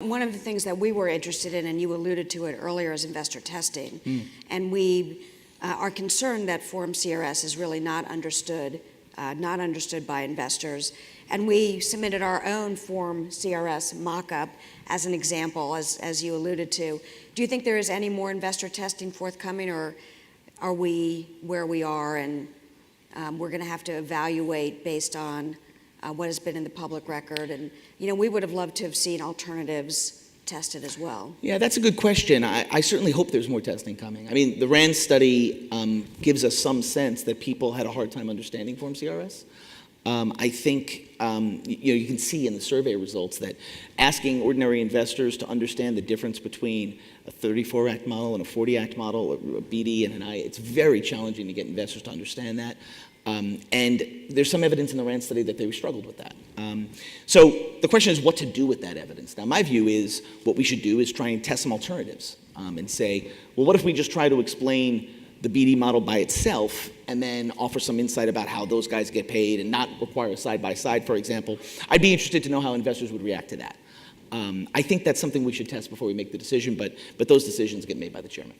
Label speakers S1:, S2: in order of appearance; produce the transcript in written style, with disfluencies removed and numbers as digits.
S1: One of the things that we were interested in, and you alluded to it earlier, is investor testing. And we are concerned that Form CRS is really not understood by investors. And we submitted our own Form CRS mock-up as an example, as you alluded to. Do you think there is any more investor testing forthcoming, or are we where we are and we're going to have to evaluate based on what has been in the public record? And, we would have loved to have seen alternatives tested as well.
S2: Yeah, that's a good question. I certainly hope there's more testing coming. I mean, the RAND study gives us some sense that people had a hard time understanding Form CRS. I think you can see in the survey results that asking ordinary investors to understand the difference between a 34 Act model and a 40 Act model, a BD and an I, it's very challenging to get investors to understand that. And there's some evidence in the RAND study that they struggled with that. So the question is what to do with that evidence. Now, my view is what we should do is try and test some alternatives and say, well, what if we just try to explain the BD model by itself and then offer some insight about how those guys get paid and not require a side-by-side, for example. I'd be interested to know how investors would react to that. I think that's something we should test before we make the decision, but those decisions get made by the chairman.